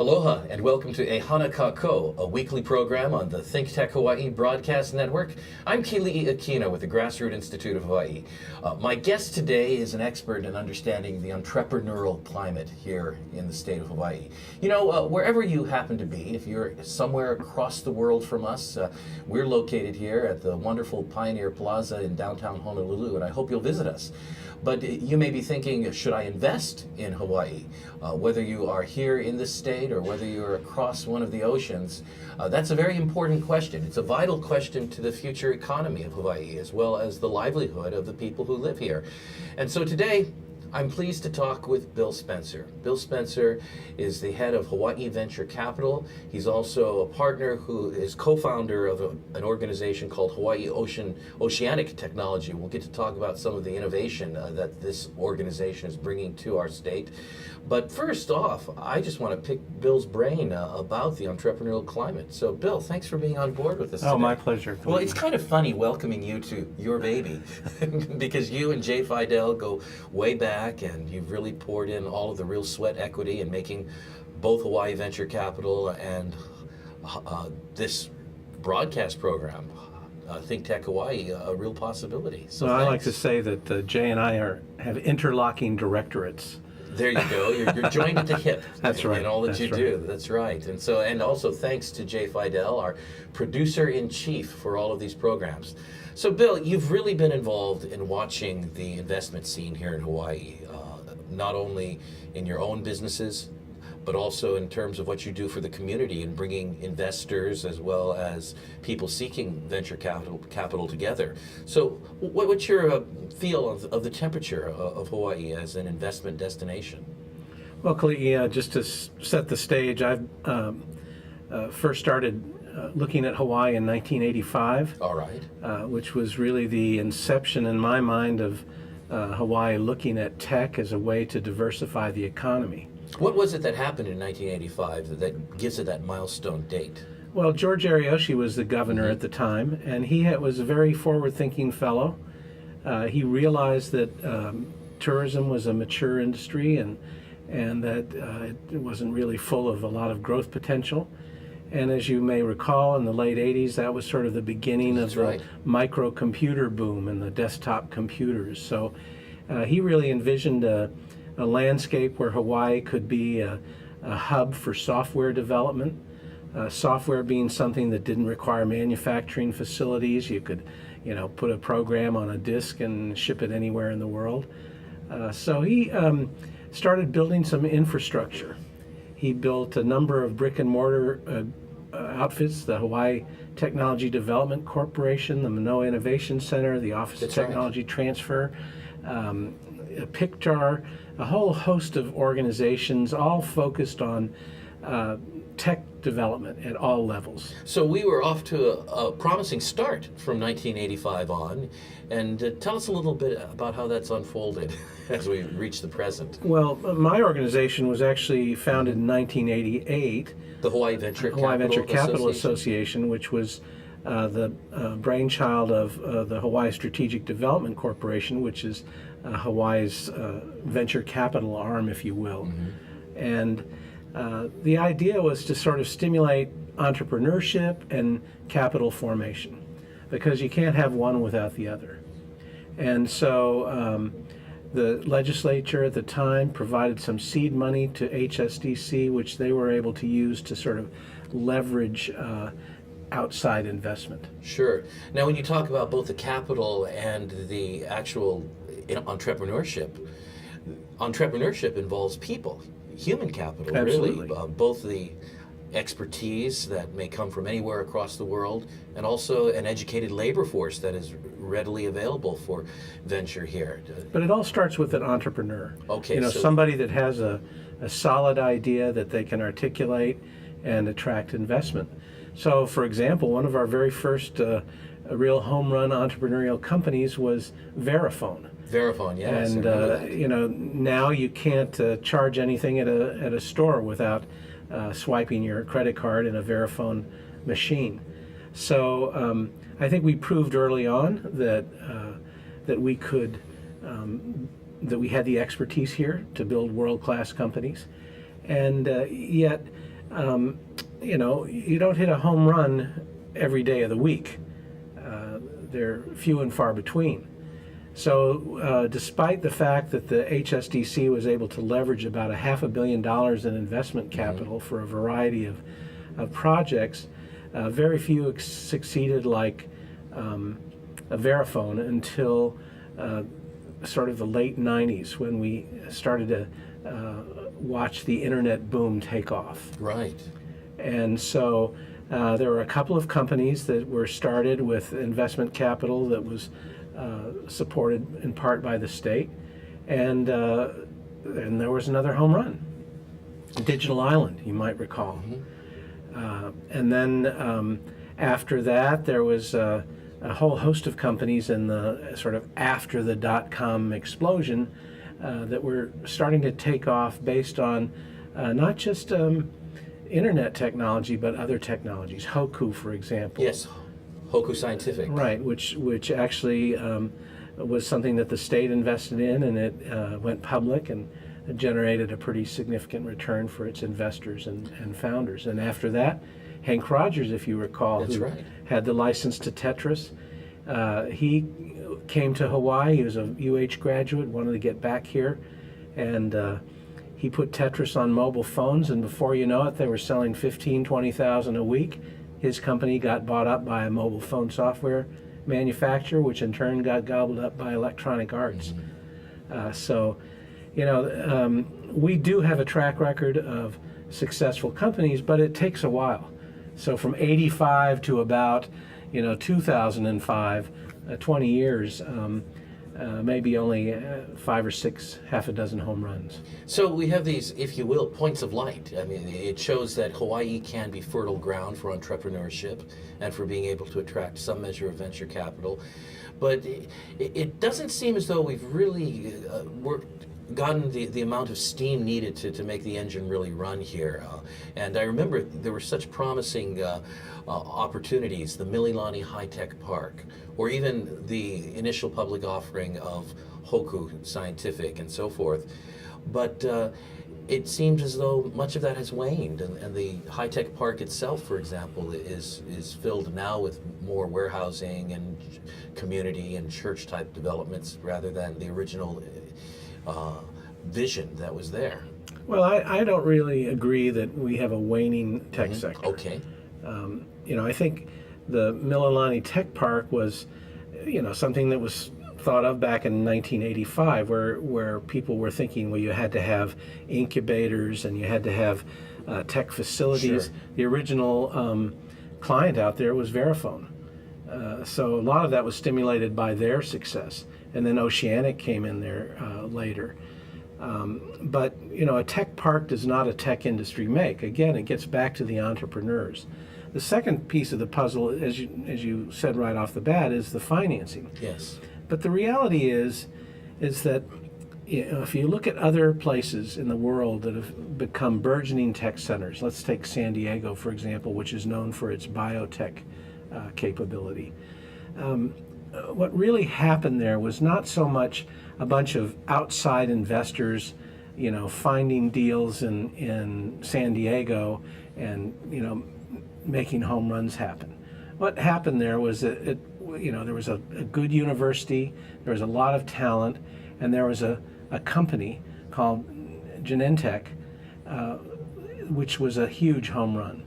Aloha and welcome to E Hana Kako, a weekly program on the Think Tech Hawaii Broadcast Network. I'm Keli'i Akina with the Grassroot Institute of Hawaii. My guest today is an expert in understanding the entrepreneurial climate here in the state of Hawaii. You know, wherever you happen to be, if you're somewhere across the world from us, we're located here at the wonderful Pioneer Plaza in downtown Honolulu, and I hope you'll visit us. But you may be thinking, should I invest in Hawaii? Whether you are here in this state or whether you're across one of the oceans, that's a very important question. It's a vital question to the future economy of Hawaii, as well as the livelihood of the people who live here. And so today, I'm pleased to talk with Bill Spencer. Bill Spencer is the head of Hawaii Venture Capital. He's also a partner who is co-founder of an organization called Hawaii Oceanic Technology. We'll get to talk about some of the innovation that this organization is bringing to our state. But first off, I just want to pick Bill's brain about the entrepreneurial climate. So Bill, thanks for being on board with us today. Oh, my pleasure. Well, it's kind of funny welcoming you to your baby because you and Jay Fidel go way back, and you've really poured in all of the real sweat equity in making both Hawaii Venture Capital and this broadcast program, Think Tech Hawaii, a real possibility. So I like to say that Jay and I have interlocking directorates. There you go. You're joined at the hip. That's right. In all that you do. That's right. And also thanks to Jay Fidel, our producer-in-chief for all of these programs. So Bill, you've really been involved in watching the investment scene here in Hawaii, not only in your own businesses, but also in terms of what you do for the community and bringing investors as well as people seeking venture capital together. So what's your feel of the temperature of Hawaii as an investment destination? Well, Keli'i, just to set the stage, I first started looking at Hawaii in 1985. All right. Which was really the inception in my mind of Hawaii looking at tech as a way to diversify the economy. What was it that happened in 1985 that gives it that milestone date? Well, George Ariyoshi was the governor at the time, and he was a very forward-thinking fellow. He realized that tourism was a mature industry and that it wasn't really full of a lot of growth potential. And as you may recall, in the late 80s, that was sort of the beginning of the microcomputer boom and the desktop computers. So he really envisioned a landscape where Hawaii could be a hub for software development, software being something that didn't require manufacturing facilities. You could, put a program on a disk and ship it anywhere in the world. So he started building some infrastructure. He built a number of brick and mortar outfits, the Hawaii Technology Development Corporation, the Manoa Innovation Center, the Office of Technology Transfer, PICTAR, a whole host of organizations, all focused on tech development at all levels. So we were off to a promising start from 1985 on, and tell us a little bit about how that's unfolded as we reach the present. Well, my organization was actually founded in 1988. The Hawaii Venture Capital Association, which was the brainchild of the Hawaii Strategic Development Corporation, which is Hawaii's venture capital arm, if you will. Mm-hmm. And the idea was to sort of stimulate entrepreneurship and capital formation, because you can't have one without the other. And so the legislature at the time provided some seed money to HSDC, which they were able to use to sort of leverage outside investment. Sure. Now, when you talk about both the capital and the actual entrepreneurship involves people, human capital. Absolutely. Really, both the expertise that may come from anywhere across the world, and also an educated labor force that is readily available for venture here. But it all starts with an entrepreneur. Okay. So somebody that has a solid idea that they can articulate and attract investment. So, for example, one of our very first real home run entrepreneurial companies was Verifone. Verifone, yes. And now you can't charge anything at a store without swiping your credit card in a Verifone machine. So I think we proved early on that we could that we had the expertise here to build world-class companies, and yet you don't hit a home run every day of the week. They're few and far between. So despite the fact that the HSDC was able to leverage about $500 million in investment capital for a variety of projects, very few succeeded like a Verifone until sort of the late 90s, when we started to watch the internet boom take off. Right. And so there were a couple of companies that were started with investment capital that was supported in part by the state, and there was another home run, Digital Island, you might recall. And then after that, there was a whole host of companies in the sort of after the dot-com explosion that were starting to take off based on not just internet technology, but other technologies. Hoku, for example. Yes, Hoku Scientific. Right, which actually was something that the state invested in, and it went public and generated a pretty significant return for its investors and founders. And after that, Hank Rogers, if you recall, That's who right. had the license to Tetris, he came to Hawaii. He was a UH graduate, wanted to get back here, and he put Tetris on mobile phones, and before you know it, they were selling 15,000, 20,000 a week. His company got bought up by a mobile phone software manufacturer, which in turn got gobbled up by Electronic Arts. So, we do have a track record of successful companies, but it takes a while. So from 85 to about, 2005, 20 years, maybe only 5 or 6, half a dozen home runs. So we have these, if you will, points of light. I mean, it shows that Hawaii can be fertile ground for entrepreneurship and for being able to attract some measure of venture capital. But it doesn't seem as though we've really gotten the amount of steam needed to make the engine really run here. And I remember there were such promising opportunities, the Mililani High-Tech Park, or even the initial public offering of Hoku Scientific and so forth. But it seems as though much of that has waned, and the high-tech park itself, for example, is filled now with more warehousing and community and church-type developments rather than the original vision that was there. Well, I don't really agree that we have a waning tech sector. Okay. I think the Mililani Tech Park was, something that was thought of back in 1985, where people were thinking, well, you had to have incubators and you had to have tech facilities. Sure. The original client out there was Verifone. So a lot of that was stimulated by their success. And then Oceanic came in there later. But a tech park does not a tech industry make. Again, it gets back to the entrepreneurs. The second piece of the puzzle, as you said right off the bat, is the financing. Yes. But the reality is that if you look at other places in the world that have become burgeoning tech centers, let's take San Diego, for example, which is known for its biotech capability. What really happened there was not so much a bunch of outside investors, finding deals in San Diego and, making home runs happen. What happened there was that there was a good university, there was a lot of talent, and there was a company called Genentech, which was a huge home run.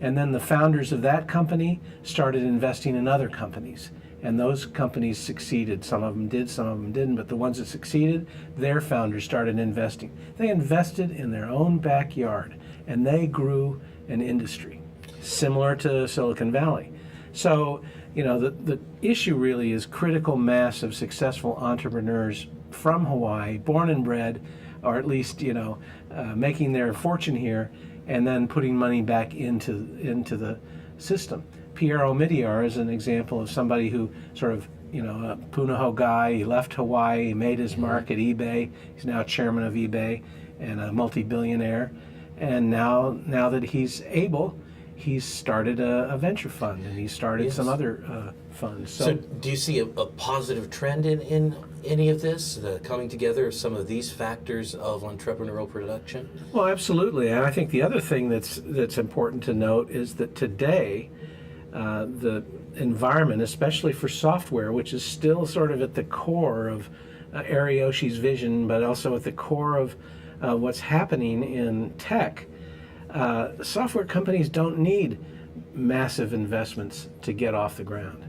And then the founders of that company started investing in other companies. And those companies succeeded. Some of them did, some of them didn't. But the ones that succeeded, their founders started investing. They invested in their own backyard, and they grew an industry, similar to Silicon Valley. So, the issue really is critical mass of successful entrepreneurs from Hawaii, born and bred, or at least, making their fortune here, and then putting money back into the system. Pierre Omidyar is an example of somebody who sort of, a Punahou guy. He left Hawaii, he made his mark at eBay. He's now chairman of eBay and a multi-billionaire. And now that he's able, he's started a venture fund, and he's started some other funds. So do you see a positive trend in any of this, the coming together of some of these factors of entrepreneurial production? Well, absolutely. And I think the other thing that's important to note is that today, the environment, especially for software, which is still sort of at the core of Ariyoshi's vision, but also at the core of what's happening in tech, software companies don't need massive investments to get off the ground.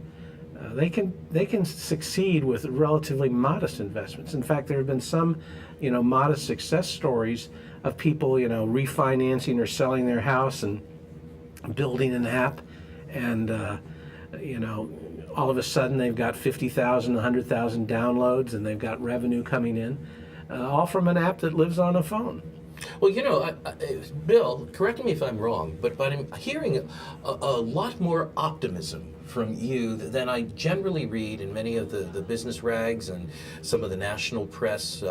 They can succeed with relatively modest investments. In fact, there have been some, modest success stories of people, refinancing or selling their house and building an app, and all of a sudden they've got 50,000, 100,000 downloads, and they've got revenue coming in, all from an app that lives on a phone. Well, Bill, correct me if I'm wrong, but I'm hearing a lot more optimism from you than I generally read in many of the business rags and some of the national press.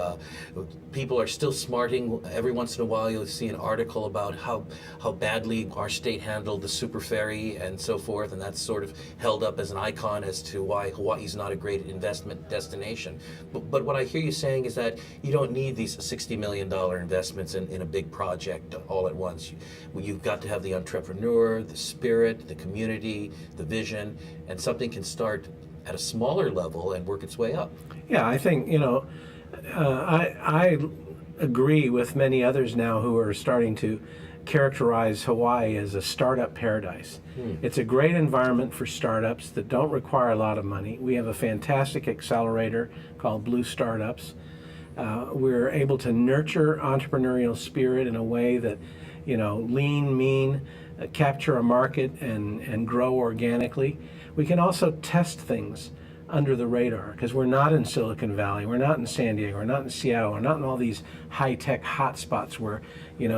People are still smarting. Every once in a while you'll see an article about how badly our state handled the super ferry and so forth, and that's sort of held up as an icon as to why Hawaii's not a great investment destination. But what I hear you saying is that you don't need these $60 million investments in a big project all at once. You've got to have the entrepreneur, the spirit, the community, the vision, and something can start at a smaller level and work its way up. Yeah, I think, I agree with many others now who are starting to characterize Hawaii as a startup paradise. It's a great environment for startups that don't require a lot of money. We have a fantastic accelerator called Blue Startups. We're able to nurture entrepreneurial spirit in a way that, lean, mean, capture a market and grow organically. We can also test things under the radar because we're not in Silicon Valley, we're not in San Diego, we're not in Seattle, we're not in all these high-tech hotspots where,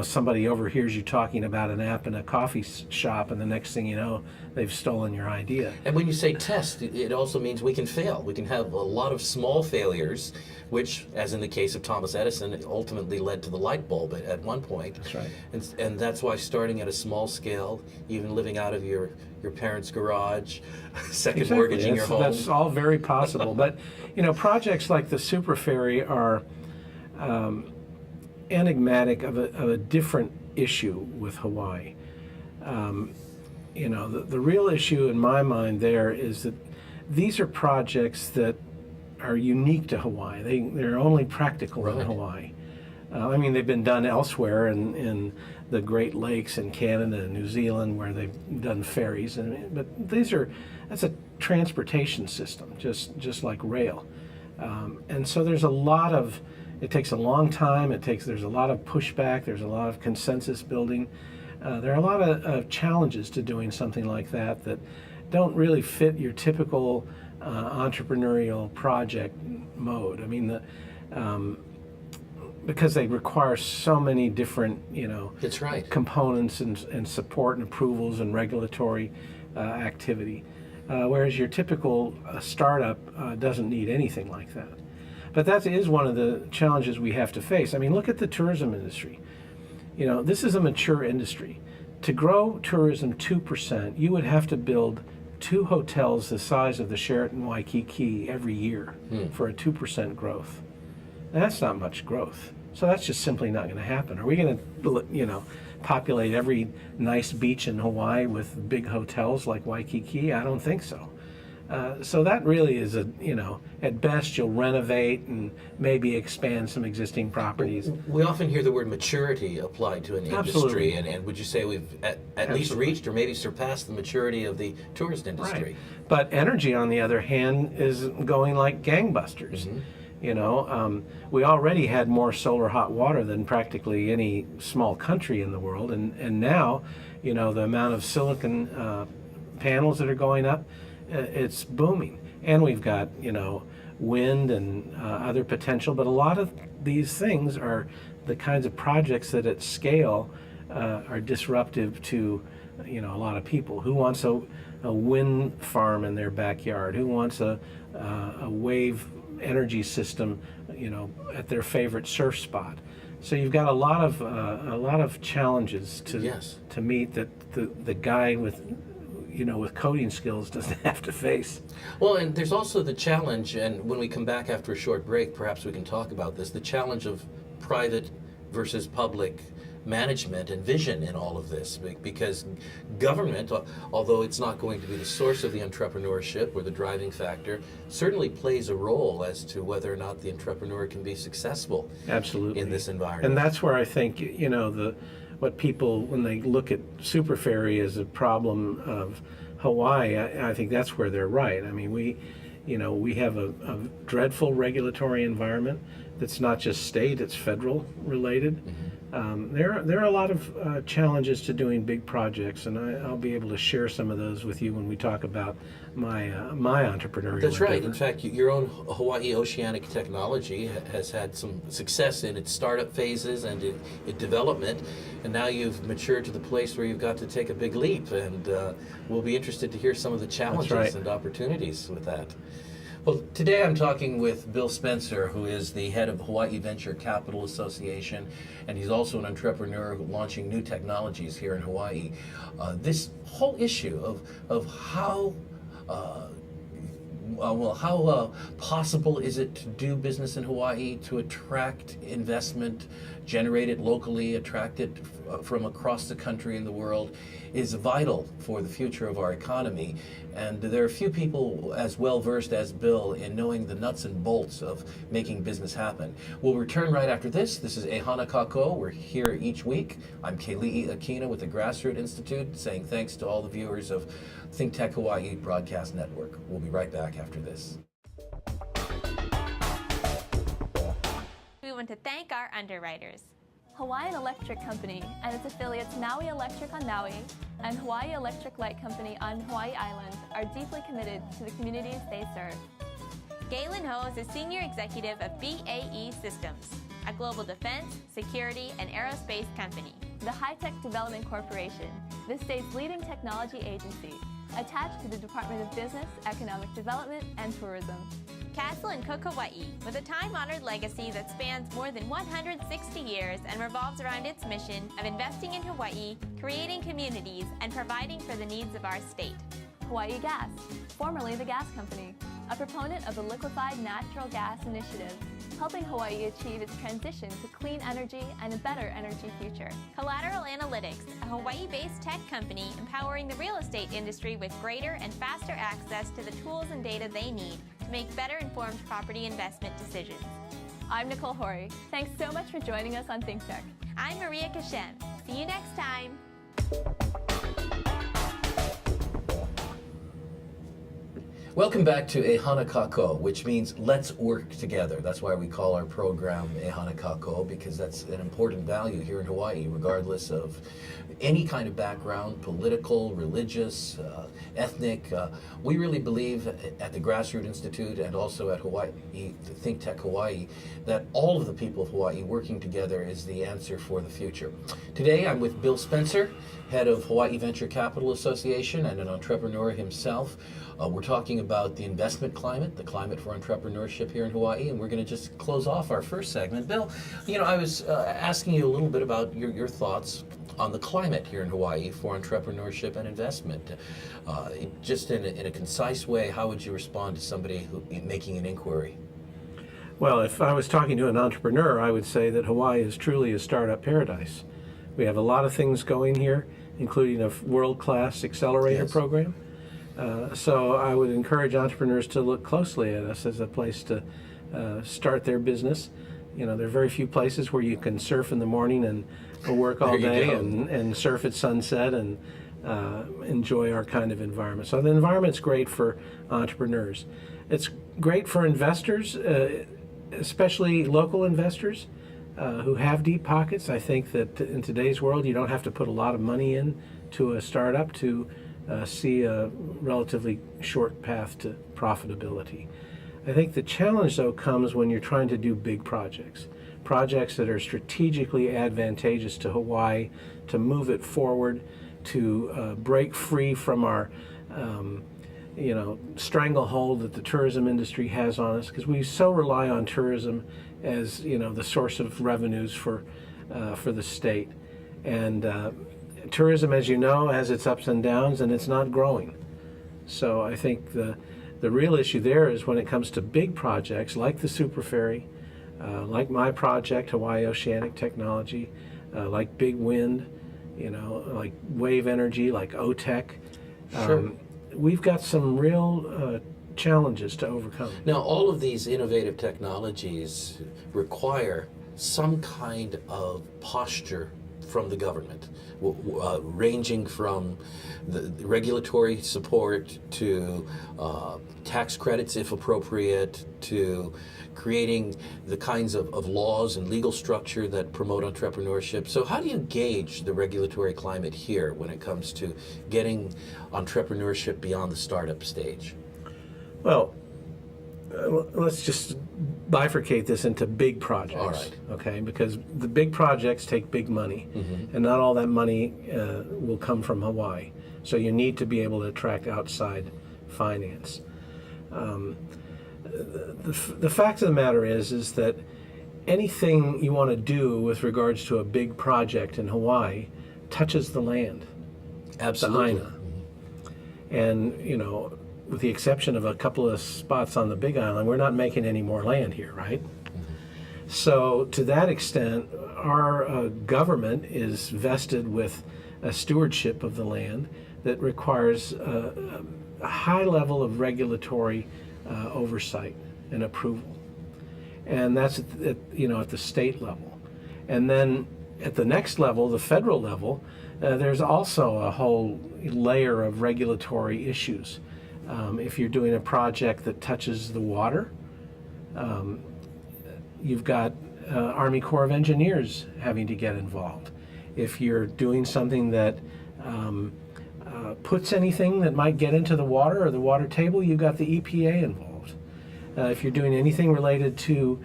somebody overhears you talking about an app in a coffee shop, and the next thing you know, they've stolen your idea. And when you say test, it also means we can fail. We can have a lot of small failures, which, as in the case of Thomas Edison, ultimately led to the light bulb at one point. That's right. And that's why starting at a small scale, even living out of your parents' garage, second mortgaging your home. That's all very possible. But, projects like the Super Ferry are enigmatic of a different issue with Hawaii. The real issue in my mind there is that these are projects that are unique to Hawaii. They're only practical in Hawaii. They've been done elsewhere in the Great Lakes in Canada and New Zealand where they've done ferries, but that's a transportation system, just like rail. And so it takes a long time. There's a lot of pushback. There's a lot of consensus building. There are a lot of challenges to doing something like that don't really fit your typical entrepreneurial project mode. Because they require so many different, That's right. components and support and approvals and regulatory activity. Whereas your typical startup doesn't need anything like that. But that is one of the challenges we have to face. Look at the tourism industry. This is a mature industry. To grow tourism 2%, you would have to build 2 hotels the size of the Sheraton Waikiki every year for a 2% growth. That's not much growth. So that's just simply not going to happen. Are we going to, populate every nice beach in Hawaii with big hotels like Waikiki? I don't think so. So that really is at best you'll renovate and maybe expand some existing properties. We often hear the word maturity applied to an industry, and would you say we've at least reached or maybe surpassed the maturity of the tourist industry? Right. But energy, on the other hand, is going like gangbusters. We already had more solar hot water than practically any small country in the world, and now, the amount of silicon panels that are going up, it's booming. And we've got, wind and other potential, but a lot of these things are the kinds of projects that at scale are disruptive to, a lot of people. Who wants a wind farm in their backyard? Who wants a wave energy system, at their favorite surf spot? So you've got a lot of challenges Yes. to meet that the guy with with coding skills doesn't have to face. Well, and there's also the challenge, and when we come back after a short break, perhaps we can talk about this, the challenge of private versus public management and vision in all of this, because government, although it's not going to be the source of the entrepreneurship or the driving factor, certainly plays a role as to whether or not the entrepreneur can be successful. Absolutely. In this environment. And that's where I think what people, when they look at Super Ferry as a problem of Hawaii, I think that's where they're right. I mean, we have a dreadful regulatory environment that's not just state, it's federal related. There are a lot of challenges to doing big projects, and I'll be able to share some of those with you when we talk about my entrepreneurial That's right. endeavor. In fact, your own Hawaii Oceanic Technology has had some success in its startup phases and its development, and now you've matured to the place where you've got to take a big leap, and we'll be interested to hear some of the challenges and opportunities with that. Well, today I'm talking with Bill Spencer, who is the head of Hawaii Venture Capital Association, and he's also an entrepreneur launching new technologies here in Hawaii. This whole issue of how possible is it to do business in Hawaii, to attract investment, generate it locally, attract it from across the country and the world, is vital for the future of our economy. And there are few people as well versed as Bill in knowing the nuts and bolts of making business happen. We'll return right after this. This is Ehana Kako. We're here each week. I'm Keli'i Akina with the Grassroots Institute, saying thanks to all the viewers of Think Tech Hawaii Broadcast Network. We'll be right back after this. We want to thank our underwriters. Hawaiian Electric Company and its affiliates Maui Electric on Maui and Hawaii Electric Light Company on Hawaii Island are deeply committed to the communities they serve. Galen Ho is a senior executive of BAE Systems, a global defense, security, and aerospace company. The High-Tech Development Corporation, the state's leading technology agency, attached to the Department of Business, Economic Development, and Tourism. Castle and COOKE, Hawaii, with a time-honored legacy that spans more than 160 years and revolves around its mission of investing in Hawaii, creating communities, and providing for the needs of our state. Hawaii Gas, formerly the Gas Company, a proponent of the Liquefied Natural Gas Initiative, helping Hawaii achieve its transition to clean energy and a better energy future. COLLATERAL Analytics, a Hawaii-based tech company empowering the real estate industry with greater and faster access to the tools and data they need to make better informed property investment decisions. I'm Nicole Horry. Thanks so much for joining us on Think Tech. I'm Maria Kashem. See you next time. Welcome back to Ehana Kako, which means let's work together. That's why we call our program Ehana Kako, because that's an important value here in Hawaii, regardless of any kind of background, political, religious, ethnic. We really believe at the Grassroots Institute and also at Hawaii, Think Tech Hawaii, that all of the people of Hawaii working together is the answer for the future. Today I'm with Bill Spencer, head of Hawaii Venture Capital Association and an entrepreneur himself. We're talking about the investment climate, the climate for entrepreneurship here in Hawaii, and we're going to just close off our first segment. Bill, I was asking you a little bit about your thoughts on the climate here in Hawaii for entrepreneurship and investment. Just in a concise way, how would you respond to somebody making an inquiry? Well, if I was talking to an entrepreneur, I would say that Hawaii is truly a startup paradise. We have a lot of things going here, including a world-class accelerator program. So I would encourage entrepreneurs to look closely at us as a place to start their business. There are very few places where you can surf in the morning and work all day and surf at sunset and enjoy our kind of environment. So the environment's great for entrepreneurs. It's great for investors, especially local investors who have deep pockets. I think that in today's world, you don't have to put a lot of money in to a startup to see a relatively short path to profitability. I think the challenge, though, comes when you're trying to do big projects that are strategically advantageous to Hawaii, to move it forward, to break free from our stranglehold that the tourism industry has on us, because we so rely on tourism as the source of revenues for the state. And tourism, as you know, has its ups and downs, and it's not growing. So I think the real issue there is when it comes to big projects like the Super Ferry, like my project, Hawaii Oceanic Technology, like big wind, like wave energy, like OTEC. Sure. We've got some real challenges to overcome. Now, all of these innovative technologies require some kind of posture from the government, ranging from the regulatory support to tax credits, if appropriate, to creating the kinds of laws and legal structure that promote entrepreneurship. So how do you gauge the regulatory climate here when it comes to getting entrepreneurship beyond the startup stage? Well, let's just bifurcate this into big projects. All right. Okay, because the big projects take big money, and not all that money will come from Hawaii. So you need to be able to attract outside finance. The fact of the matter is that anything you want to do with regards to a big project in Hawaii touches the land. Absolutely. The Aina. And, with the exception of a couple of spots on the Big Island, we're not making any more land here, right? So to that extent, our government is vested with a stewardship of the land that requires a high level of regulatory oversight and approval. And that's at the state level. And then at the next level, the federal level, there's also a whole layer of regulatory issues. If you're doing a project that touches the water, you've got Army Corps of Engineers having to get involved. If you're doing something that puts anything that might get into the water or the water table, you've got the EPA involved. If you're doing anything related to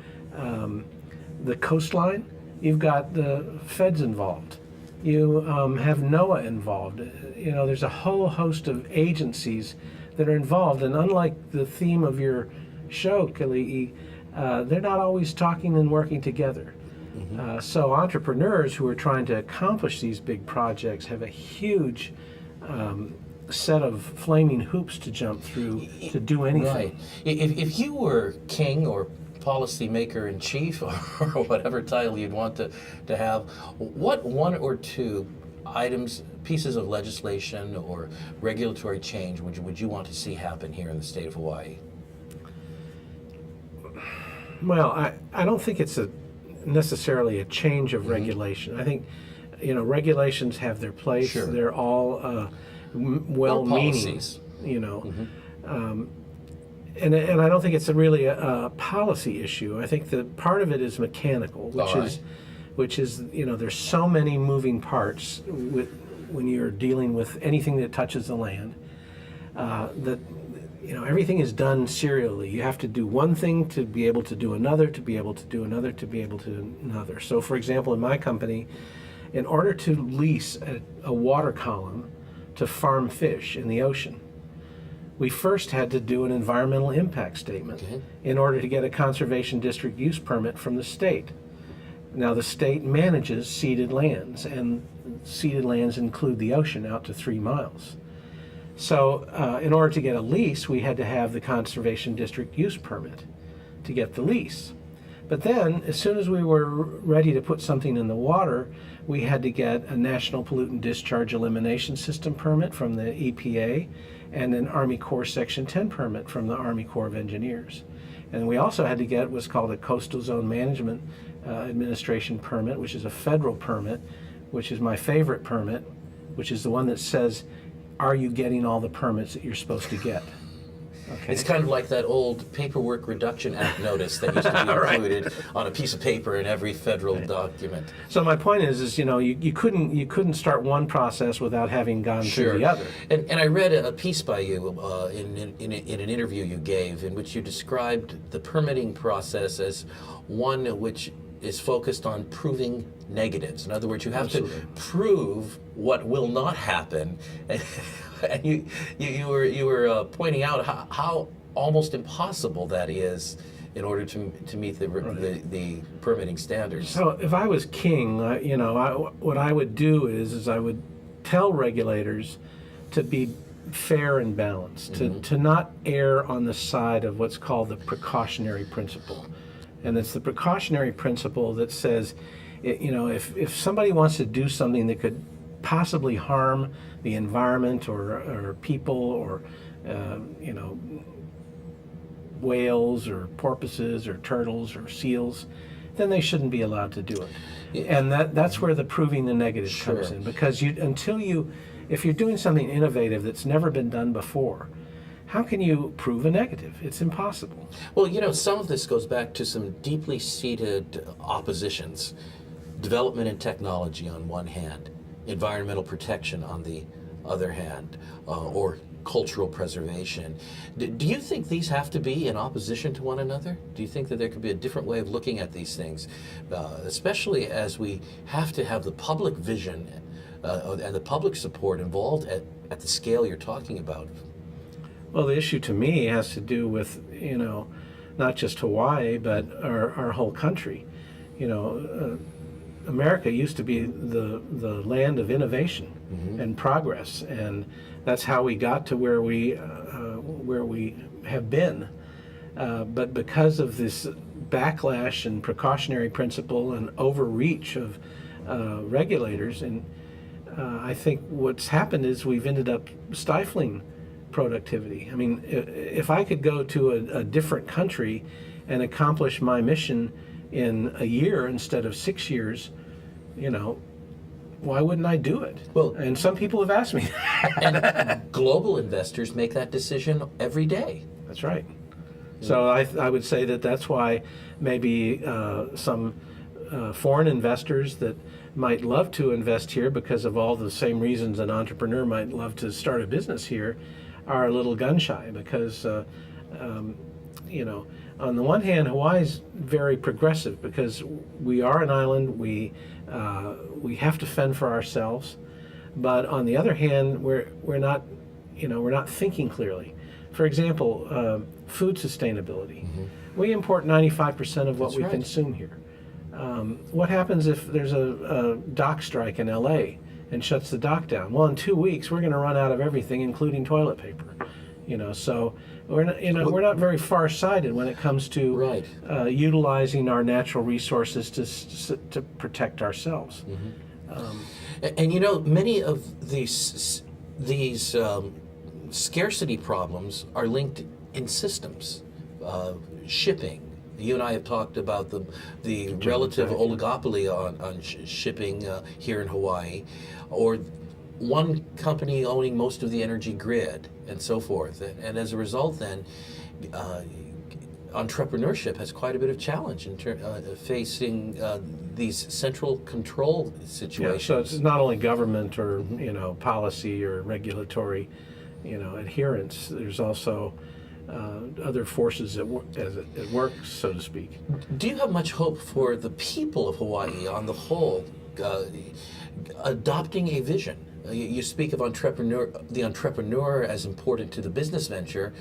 the coastline, you've got the feds involved. You have NOAA involved. There's a whole host of agencies that are involved, and unlike the theme of your show, Keli'i, they're not always talking and working together. So entrepreneurs who are trying to accomplish these big projects have a huge set of flaming hoops to jump through to do anything. Right. If you were king or policymaker in chief, or whatever title you'd want to have, what one or two items, pieces of legislation or regulatory change would you want to see happen here in the state of Hawaii? Well, I don't think it's necessarily a change of regulation. I think, regulations have their place. Sure. They're all well-meaning. Policies. And I don't think it's really a policy issue. I think that part of it is mechanical, which is there's so many moving parts when you're dealing with anything that touches the land, that everything is done serially. You have to do one thing to be able to do another, to be able to do another, to be able to do another. So, for example, in my company, in order to lease a water column to farm fish in the ocean, we first had to do an environmental impact statement in order to get a conservation district use permit from the state. Now, the state manages ceded lands, and ceded lands include the ocean out to 3 miles. So in order to get a lease, we had to have the conservation district use permit to get the lease. But then, as soon as we were ready to put something in the water, we had to get a National Pollutant Discharge Elimination System permit from the EPA and an Army Corps Section 10 permit from the Army Corps of Engineers. And we also had to get what's called a Coastal Zone Management Administration permit, which is a federal permit, which is my favorite permit, which is the one that says, are you getting all the permits that you're supposed to get? Okay. It's kind of like that old Paperwork Reduction Act notice that used to be included on a piece of paper in every federal document. So my point is you couldn't start one process without having gone through the other. And I read a piece by you in an interview you gave in which you described the permitting process as one which is focused on proving negatives. In other words, you have Absolutely. to prove what will not happen. And you were pointing out how almost impossible that is in order to meet the permitting standards. So if I was king, what I would do is I would tell regulators to be fair and balanced, to not err on the side of what's called the precautionary principle. And it's the precautionary principle that says, if somebody wants to do something that could possibly harm the environment or people or, whales or porpoises or turtles or seals, then they shouldn't be allowed to do it. Yeah. And that's where the proving the negative comes in, because if you're doing something innovative that's never been done before, how can you prove a negative? It's impossible. Well, some of this goes back to some deeply seated oppositions. Development and technology on one hand, environmental protection on the other hand, or cultural preservation. Do you think these have to be in opposition to one another? Do you think that there could be a different way of looking at these things, especially as we have to have the public vision and the public support involved at the scale you're talking about? Well, the issue to me has to do with, not just Hawaii, but our whole country. America used to be the land of innovation and progress, and that's how we got to where we have been. But because of this backlash and precautionary principle and overreach of regulators, and I think what's happened is we've ended up stifling productivity. I mean, if I could go to a different country and accomplish my mission in a year instead of 6 years, why wouldn't I do it? Well, and some people have asked me. And global investors make that decision every day. That's right. So I would say that's why maybe some foreign investors that might love to invest here because of all the same reasons an entrepreneur might love to start a business here are a little gun shy because, on the one hand, Hawaii's very progressive because we are an island. We have to fend for ourselves, but on the other hand, we're not thinking clearly. For example, food sustainability. We import 95% of what That's we right. consume here. What happens if there's a dock strike in LA and shuts the dock down? Well, in 2 weeks, we're going to run out of everything, including toilet paper. So we're not very far-sighted when it comes to Right. utilizing our natural resources to protect ourselves. And many of these scarcity problems are linked in systems, shipping. You and I have talked about the relative oligopoly on shipping here in Hawaii, or one company owning most of the energy grid and so forth. And as a result then, entrepreneurship has quite a bit of challenge in facing these central control situations. Yeah, so it's not only government or policy or regulatory adherence. There's also other forces at work, so to speak. Do you have much hope for the people of Hawaii on the whole adopting a vision? You speak of the entrepreneur as important to the business venture.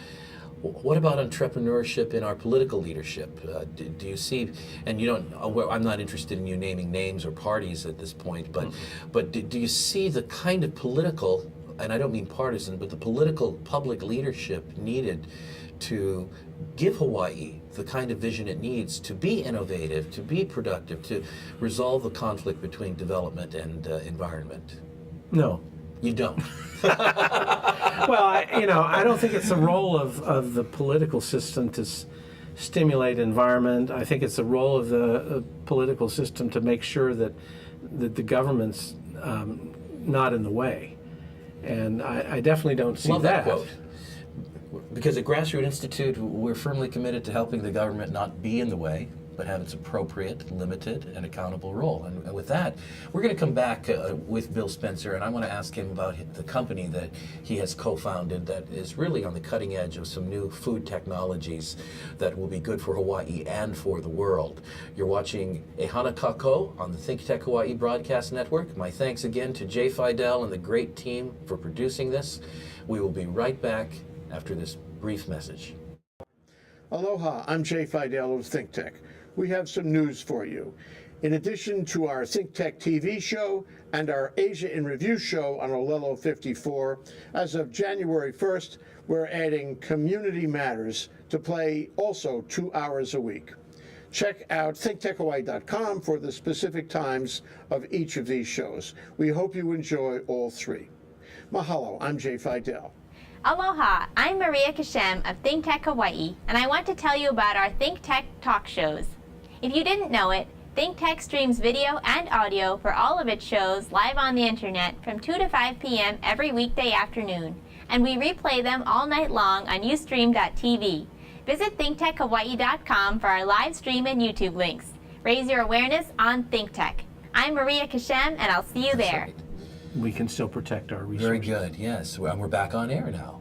What about entrepreneurship in our political leadership? Do you see, and I'm not interested in you naming names or parties at this point, but do you see the kind of political, and I don't mean partisan, but the political public leadership needed to give Hawaii the kind of vision it needs to be innovative, to be productive, to resolve the conflict between development and environment? No. You don't. Well, I don't think it's the role of the political system to stimulate environment. I think it's the role of the political system to make sure that the government's not in the way. And I definitely don't see Love that quote. quote. Because at Grassroots Institute, we're firmly committed to helping the government not be in the way. but have its appropriate, limited, and accountable role. And with that, we're going to come back with Bill Spencer, and I want to ask him about the company that he has co-founded that is really on the cutting edge of some new food technologies that will be good for Hawaii and for the world. You're watching Ehana Kako on the Think Tech Hawaii Broadcast Network. My thanks again to Jay Fidel and the great team for producing this. We will be right back after this brief message. Aloha, I'm Jay Fidel of ThinkTech. We have some news for you. In addition to our ThinkTech TV show and our Asia in Review show on Olelo 54, as of January 1st, we're adding Community Matters to play also 2 hours a week. Check out thinktechhawaii.com for the specific times of each of these shows. We hope you enjoy all three. Mahalo, I'm Jay Fidel. Aloha, I'm Maria Kashem of Think Tech Hawaii, and I want to tell you about our Think Tech talk shows. If you didn't know it, Think Tech streams video and audio for all of its shows live on the internet from 2 to 5 p.m. every weekday afternoon, and we replay them all night long on ustream.tv. Visit thinktechhawaii.com for our live stream and YouTube links. Raise your awareness on Think Tech. I'm Maria Kashem, and I'll see you there. Right. We can still protect our resources. Very good, yes. And we're back on air now.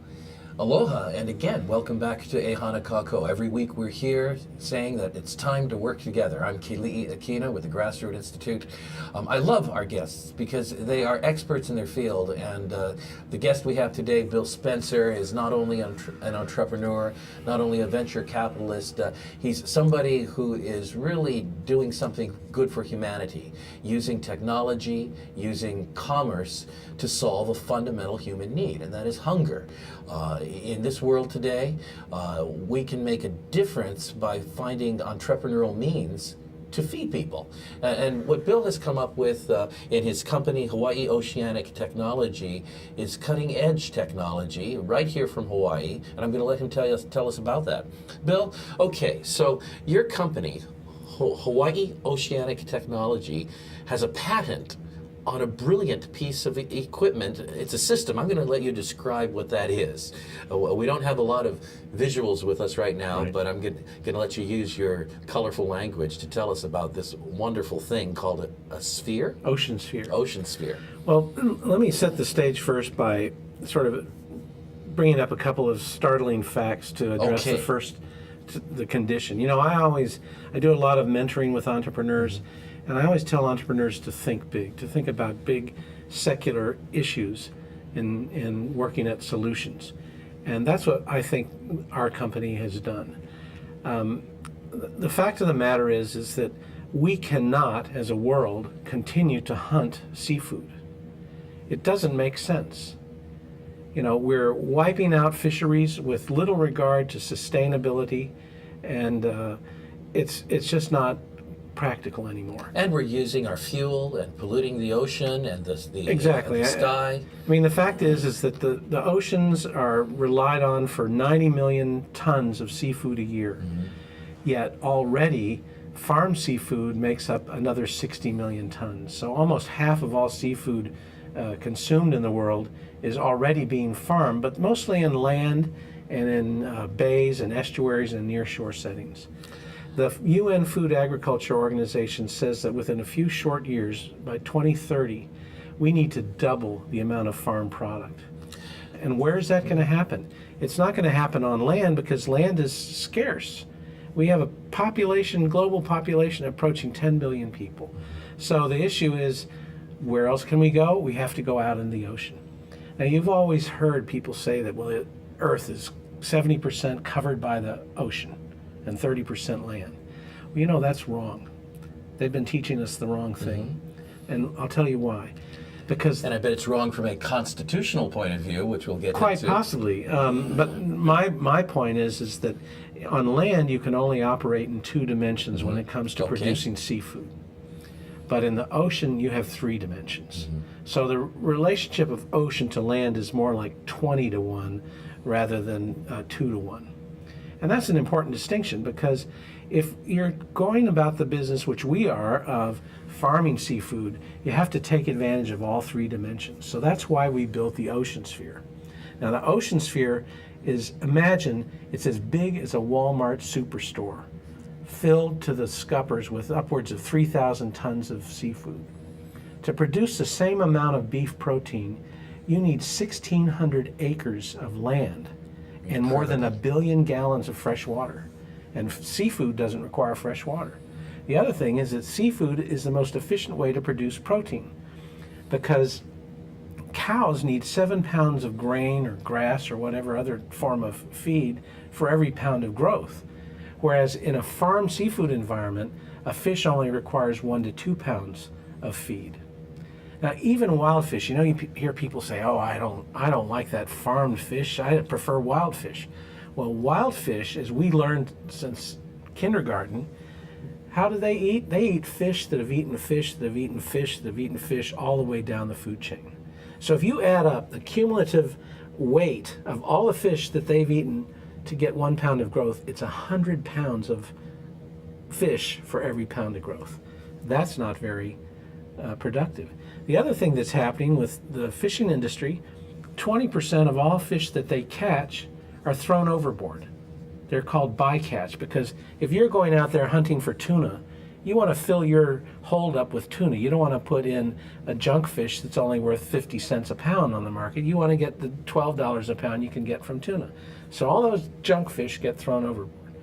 Aloha, and again, welcome back to Ehana Kako. Every week we're here saying that it's time to work together. I'm Keli'i Akina with the Grassroots Institute. I love our guests because they are experts in their field, and the guest we have today, Bill Spencer, is not only an entrepreneur, not only a venture capitalist, he's somebody who is really doing something good for humanity, using technology, using commerce to solve a fundamental human need, and that is hunger. In this world today, we can make a difference by finding entrepreneurial means to feed people. And what Bill has come up with in his company, Hawaii Oceanic Technology, is cutting-edge technology right here from Hawaii, and I'm going to let him tell us about that. Bill, okay, so your company, Hawaii Oceanic Technology, has a patent on a brilliant piece of equipment. It's a system. I'm going to let you describe what that is. We don't have a lot of visuals with us right now, right. But I'm going to let you use your colorful language to tell us about this wonderful thing called a sphere? Ocean sphere. Ocean sphere. Well, let me set the stage first by sort of bringing up a couple of startling facts to address Okay. the condition. You know, I do a lot of mentoring with entrepreneurs, and I always tell entrepreneurs to think big, to think about big secular issues in working at solutions. And that's what I think our company has done. The fact of the matter is that we cannot, as a world, continue to hunt seafood. It doesn't make sense. You know, we're wiping out fisheries with little regard to sustainability, and it's just not practical anymore. And we're using our fuel and polluting the ocean and the Exactly. the sky. I mean, the fact is that the oceans are relied on for 90 million tons of seafood a year. Mm-hmm. Yet already farm seafood makes up another 60 million tons. So almost half of all seafood consumed in the world is already being farmed, but mostly in land and in bays and estuaries and nearshore settings. The UN Food Agriculture Organization says that within a few short years, by 2030, we need to double the amount of farm product. And where is that going to happen? It's not going to happen on land because land is scarce. We have a population, global population approaching 10 billion people. So the issue is, where else can we go? We have to go out in the ocean. Now, you've always heard people say that, well, the Earth is 70% covered by the ocean and 30% land. Well, you know, that's wrong. They've been teaching us the wrong thing. Mm-hmm. And I'll tell you why. Because, and I bet it's wrong from a constitutional point of view, which we'll get quite into. Possibly. But my point is that on land you can only operate in two dimensions when it comes to producing seafood. But in the ocean you have three dimensions. Mm-hmm. So the relationship of ocean to land is more like 20 to 1 rather than 2 to 1. And that's an important distinction, because if you're going about the business, which we are, of farming seafood, you have to take advantage of all three dimensions. So that's why we built the ocean sphere. Now the ocean sphere is, imagine, it's as big as a Walmart superstore. filled to the scuppers with upwards of 3,000 tons of seafood. To produce the same amount of beef protein, you need 1,600 acres of land and more than 1 billion gallons of fresh water. And seafood doesn't require fresh water. The other thing is that seafood is the most efficient way to produce protein, because cows need 7 pounds of grain or grass or whatever other form of feed for every pound of growth. Whereas in a farm seafood environment, a fish only requires 1 to 2 pounds of feed. Now, even wild fish, you know, you hear people say, "Oh, I don't like that farmed fish. I prefer wild fish." Well, wild fish, as we learned since kindergarten, how do they eat? They eat fish that have eaten fish that have eaten fish that have eaten fish all the way down the food chain. So if you add up the cumulative weight of all the fish that they've eaten to get 1 pound of growth, it's 100 pounds of fish for every pound of growth. That's not very productive. The other thing that's happening with the fishing industry, 20% of all fish that they catch are thrown overboard. They're called bycatch, because if you're going out there hunting for tuna, you want to fill your hold up with tuna. You don't want to put in a junk fish that's only worth 50 cents a pound on the market. You want to get the $12 a pound you can get from tuna. So all those junk fish get thrown overboard.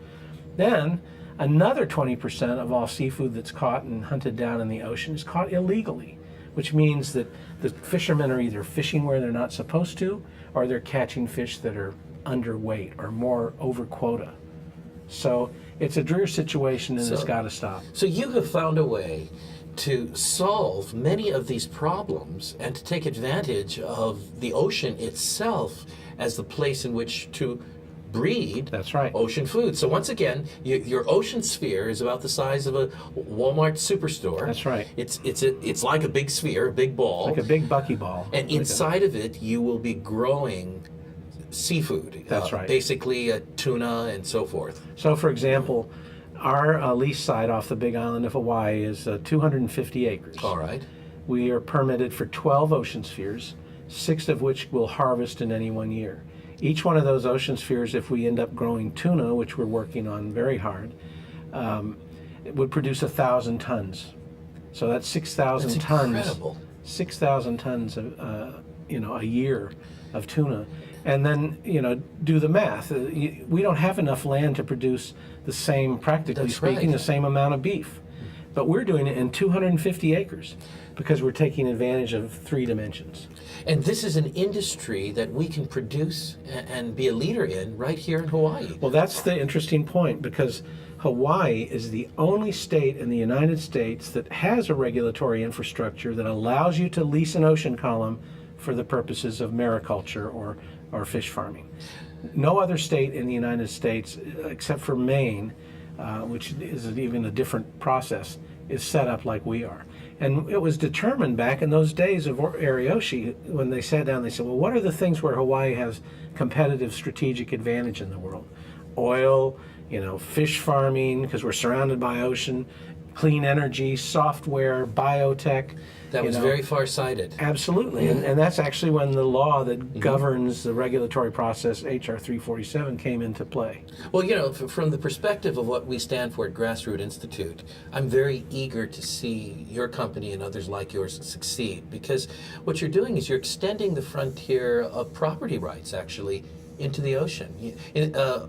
Then another 20% of all seafood that's caught and hunted down in the ocean is caught illegally, which means that the fishermen are either fishing where they're not supposed to, or they're catching fish that are underweight or more over quota. So it's a drear situation, and it's got to stop. So you have found a way to solve many of these problems and to take advantage of the ocean itself as the place in which to breed That's right. ocean food. So once again, your ocean sphere is about the size of a Walmart superstore. That's right. It's like a big sphere, a big ball. Like a big buckyball. And inside of it, you will be growing seafood. That's right. Basically tuna and so forth. So, for example, our lease site off the Big Island of Hawaii is 250 acres. All right. We are permitted for 12 ocean spheres, 6 of which we'll harvest in any one year. Each one of those ocean spheres, if we end up growing tuna, which we're working on very hard, it would produce 1,000 tons. So that's 6,000 tons. Incredible. 6,000 tons of, a year of tuna. And then, do the math. We don't have enough land to produce the same, practically That's speaking, right. the same amount of beef. But we're doing it in 250 acres because we're taking advantage of 3 dimensions. And this is an industry that we can produce and be a leader in right here in Hawaii. Well, that's the interesting point, because Hawaii is the only state in the United States that has a regulatory infrastructure that allows you to lease an ocean column for the purposes of mariculture or fish farming. No other state in the United States, except for Maine, which is even a different process, is set up like we are. And it was determined back in those days of Ariyoshi, when they sat down, they said, well, what are the things where Hawaii has competitive strategic advantage in the world? Oil, fish farming, because we're surrounded by ocean, clean energy, software, biotech. That was very far-sighted. Absolutely, and that's actually when the law that governs the regulatory process, HR 347, came into play. Well, from the perspective of what we stand for at Grassroot Institute, I'm very eager to see your company and others like yours succeed, because what you're doing is you're extending the frontier of property rights, actually, into the ocean.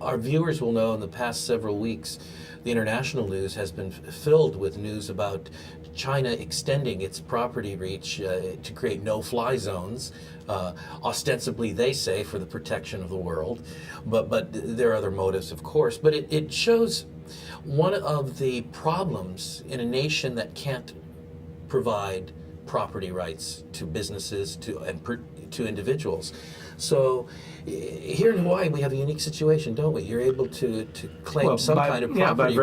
Our viewers will know in the past several weeks, the international news has been filled with news about China extending its property reach to create no-fly zones, ostensibly, they say, for the protection of the world. But there are other motives, of course. But it shows one of the problems in a nation that can't provide property rights to businesses, to individuals. So here in Hawaii, we have a unique situation, don't we? You're able to claim some kind of property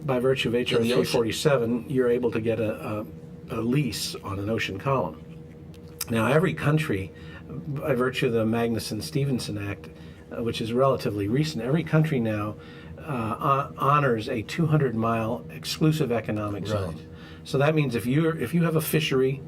by virtue of HR 347, you're able to get a lease on an ocean column. Now, every country, by virtue of the Magnuson-Stevenson Act, which is relatively recent, every country now honors a 200-mile exclusive economic zone. Right. So that means if you have a fishery,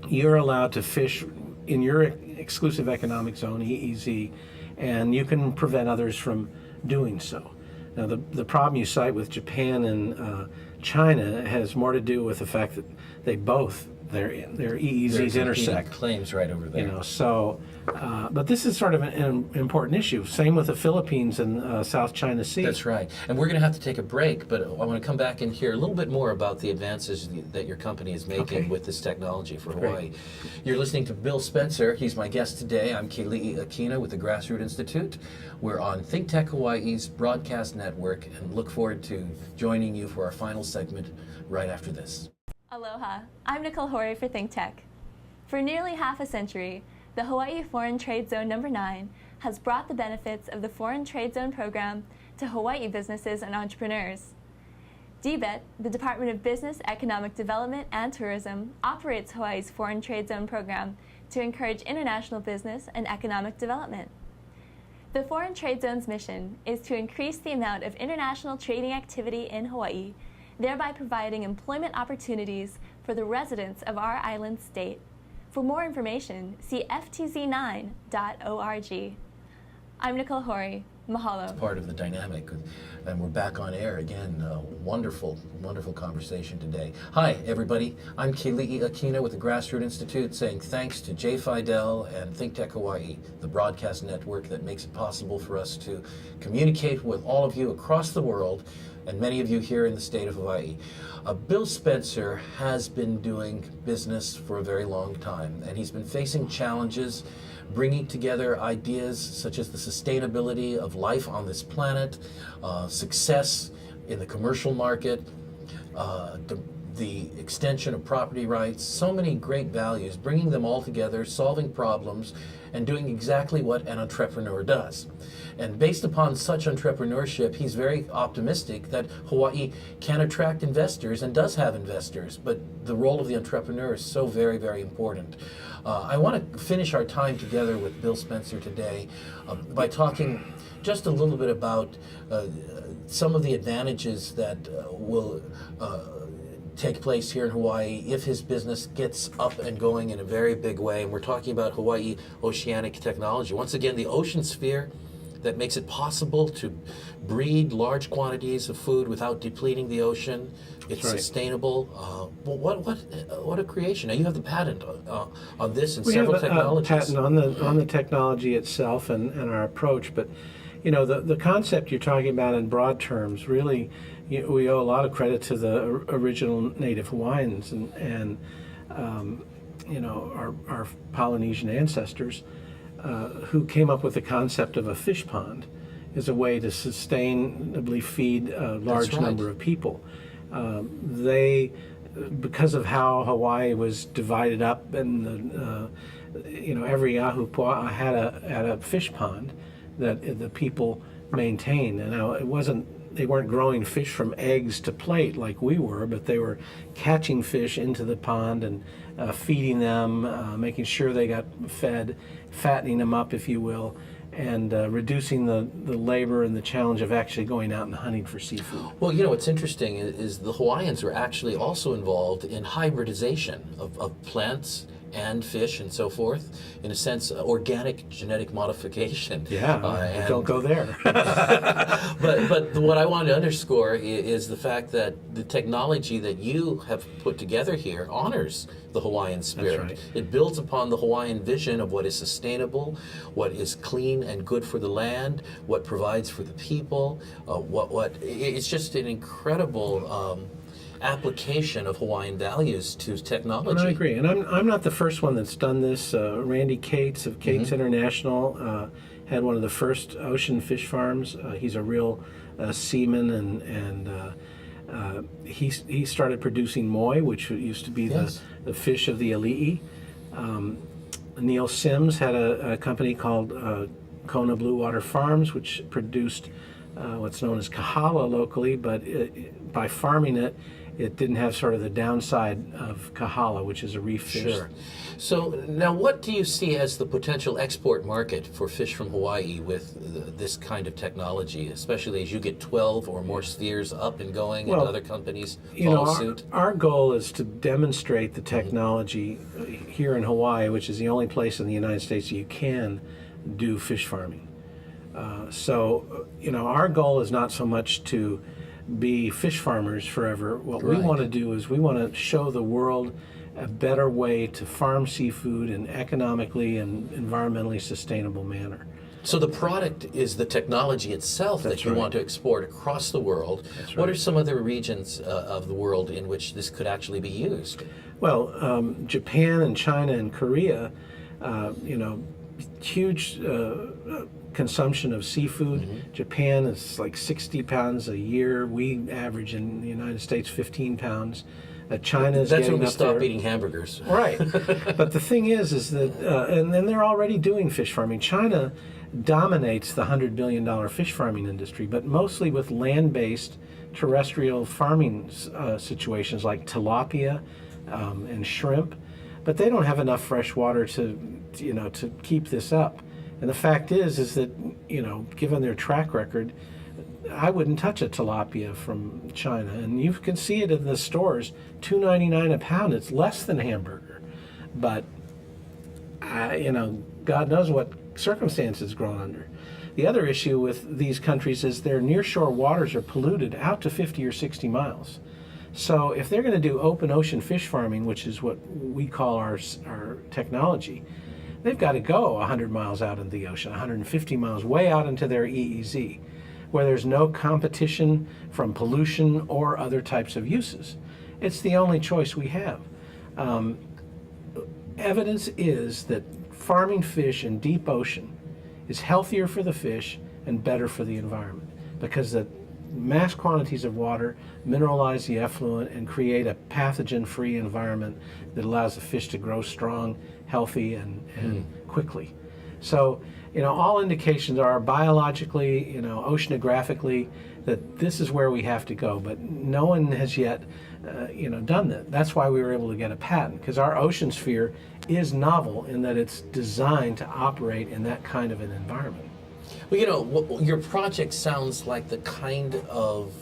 you're allowed to fish in your exclusive economic zone, EEZ, and you can prevent others from doing so. Now, the problem you cite with Japan and China has more to do with the fact that they both, their EEZs intersect. Claims right over there. You know, so, but this is sort of an important issue. Same with the Philippines and South China Sea. That's right. And we're going to have to take a break, but I want to come back and hear a little bit more about the advances that your company is making with this technology for Hawaii. You're listening to Bill Spencer. He's my guest today. I'm Keli'i Akina with the Grassroots Institute. We're on Think Tech Hawaii's broadcast network and look forward to joining you for our final segment right after this. Aloha, I'm Nicole Horry for Think Tech. For nearly half a century, the Hawaii Foreign Trade Zone No. 9 has brought the benefits of the Foreign Trade Zone program to Hawaii businesses and entrepreneurs. DBET, the Department of Business, Economic Development and Tourism, operates Hawaii's Foreign Trade Zone program to encourage international business and economic development. The Foreign Trade Zone's mission is to increase the amount of international trading activity in Hawaii, thereby providing employment opportunities for the residents of our island state. For more information, see ftz9.org. I'm Nicole Horry. Mahalo. It's part of the dynamic, and we're back on air again. Wonderful, wonderful conversation today. Hi, everybody. I'm Keli'i Akina with the Grassroots Institute, saying thanks to Jay Fidel and Think Tech Hawaii, the broadcast network that makes it possible for us to communicate with all of you across the world, and many of you here in the state of Hawaii. Bill Spencer has been doing business for a very long time, and he's been facing challenges, bringing together ideas such as the sustainability of life on this planet, success in the commercial market, the extension of property rights, so many great values, bringing them all together, solving problems, and doing exactly what an entrepreneur does. And based upon such entrepreneurship, he's very optimistic that Hawaii can attract investors and does have investors, but the role of the entrepreneur is so very, very important. I want to finish our time together with Bill Spencer today by talking just a little bit about some of the advantages that will take place here in Hawaii if his business gets up and going in a very big way. And we're talking about Hawaii oceanic technology. Once again, the ocean sphere that makes it possible to breed large quantities of food without depleting the ocean. It's sustainable. What a creation! Now you have the patent on this and several technologies. We have a patent on the technology itself and our approach, but you know the concept you're talking about in broad terms really, we owe a lot of credit to the original native Hawaiians and you know our Polynesian ancestors. Who came up with the concept of a fish pond as a way to sustainably feed a large number of people. They, because of how Hawaii was divided up and you know, every ahupua'a had a fish pond that the people maintained. And now they weren't growing fish from eggs to plate like we were, but they were catching fish into the pond and feeding them, making sure they got fed, fattening them up, if you will, and reducing the labor and the challenge of actually going out and hunting for seafood. Well, you know, what's interesting is the Hawaiians were actually also involved in hybridization of plants and fish and so forth, in a sense, organic genetic modification. Yeah, don't go there. but what I want to underscore is the fact that the technology that you have put together here honors the Hawaiian spirit. That's right. It builds upon the Hawaiian vision of what is sustainable, what is clean and good for the land, what provides for the people, it's just an incredible application of Hawaiian values to technology. And I agree, and I'm not the first one that's done this. Randy Cates of Cates International had one of the first ocean fish farms. He's a real seaman, and he started producing moi, which used to be the fish of the Ali'i. Neil Sims had a company called Kona Blue Water Farms, which produced what's known as kahala locally, but by farming it, it didn't have sort of the downside of kahala, which is a reef fish. Sure. So now what do you see as the potential export market for fish from Hawaii with this kind of technology, especially as you get 12 or more spheres up and going and other companies follow suit? Our goal is to demonstrate the technology here in Hawaii, which is the only place in the United States you can do fish farming. Our goal is not so much to be fish farmers forever. What we Right. want to do is we want to show the world a better way to farm seafood in economically and environmentally sustainable manner. So the product is the technology itself that That's you right. want to export across the world. That's What right. are some other regions of the world in which this could actually be used? Well, Japan and China and Korea, huge consumption of seafood. Mm-hmm. Japan is like 60 pounds a year. We average in the United States 15 pounds. China's That's getting when we up stop there. eating hamburgers. Right. But the thing is that, and then they're already doing fish farming. China dominates the $100 billion fish farming industry, but mostly with land-based terrestrial farming situations like tilapia and shrimp. But they don't have enough fresh water to keep this up. And the fact is that, given their track record, I wouldn't touch a tilapia from China, and you can see it in the stores, $2.99 a pound. It's less than hamburger, but God knows what circumstances grown under. The other issue with these countries is their nearshore waters are polluted out to 50 or 60 miles. So if they're going to do open ocean fish farming, which is what we call our technology, they've got to go 100 miles out into the ocean, 150 miles, way out into their EEZ, where there's no competition from pollution or other types of uses. It's the only choice we have. Evidence is that farming fish in deep ocean is healthier for the fish and better for the environment, because the mass quantities of water mineralize the effluent and create a pathogen-free environment that allows the fish to grow strong, healthy, and quickly. So, all indications are biologically, oceanographically, that this is where we have to go. But no one has yet, done that. That's why we were able to get a patent, because our ocean sphere is novel in that it's designed to operate in that kind of an environment. Well, your project sounds like the kind of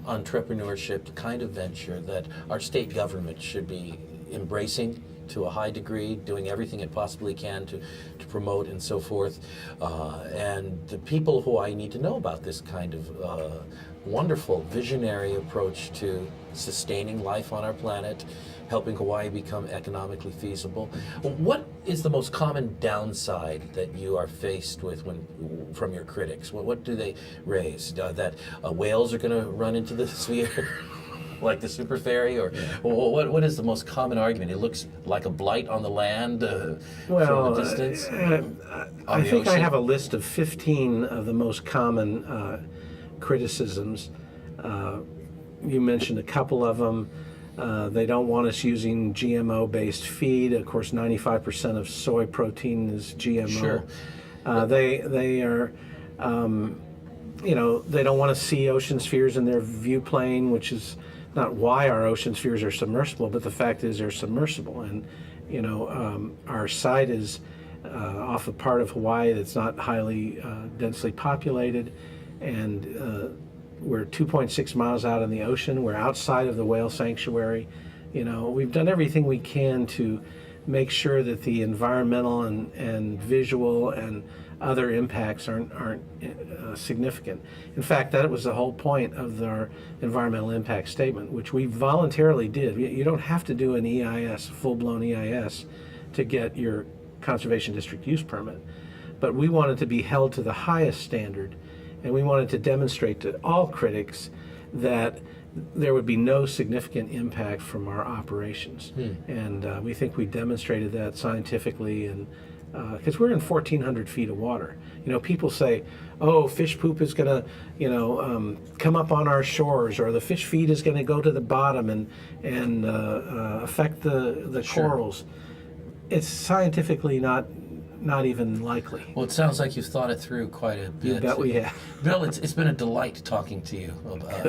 entrepreneurship, the kind of venture that our state government should be embracing to a high degree, doing everything it possibly can to promote and so forth. And the people who I need to know about this kind of wonderful visionary approach to sustaining life on our planet, helping Hawaii become economically feasible. What is the most common downside that you are faced with from your critics? What do they raise? That whales are going to run into the sphere? Like the super ferry, or what is the most common argument? It looks like a blight on the land from a distance. I think I ocean? have a list of 15 of the most common criticisms. You mentioned a couple of them. They don't want us using GMO-based feed. Of course, 95% of soy protein is GMO. Sure. They are. They don't want to see ocean spheres in their view plane, which is not why our ocean spheres are submersible, but the fact is they're submersible. And, our site is off a part of Hawaii that's not highly densely populated, and we're 2.6 miles out in the ocean. We're outside of the whale sanctuary. We've done everything we can to make sure that the environmental and visual and other impacts aren't significant. In fact, that was the whole point of our environmental impact statement, which we voluntarily did. You don't have to do an EIS, full-blown EIS, to get your conservation district use permit. But we wanted to be held to the highest standard, and we wanted to demonstrate to all critics that there would be no significant impact from our operations. And we think we demonstrated that scientifically, and because we're in 1,400 feet of water. People say, oh, fish poop is going to, come up on our shores, or the fish feed is going to go to the bottom and affect the Sure. corals. It's scientifically not even likely. Well, it sounds like you've thought it through quite a bit. You bet we have. Bill, it's been a delight talking to you,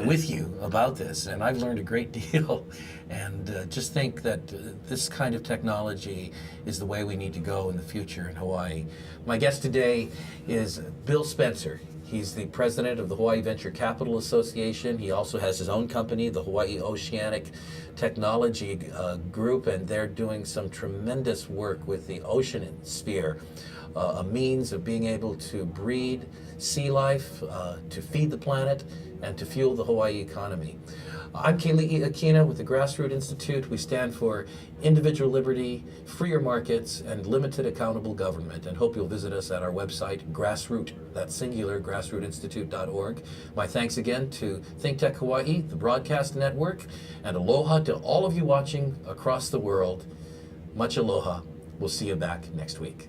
with you about this, and I've learned a great deal. And just think that this kind of technology is the way we need to go in the future in Hawaii. My guest today is Bill Spencer. He's the president of the Hawaii Venture Capital Association. He also has his own company, the Hawaii Oceanic Technology Group, and they're doing some tremendous work with the ocean sphere a means of being able to breed sea life, to feed the planet, and to fuel the Hawaii economy. I'm Keli'i Akina with the Grassroots Institute. We stand for individual liberty, freer markets, and limited accountable government, and hope you'll visit us at our website, Grassroot, that's singular, grassrootsinstitute.org. My thanks again to ThinkTech Hawaii, the broadcast network, and aloha to all of you watching across the world. Much aloha. We'll see you back next week.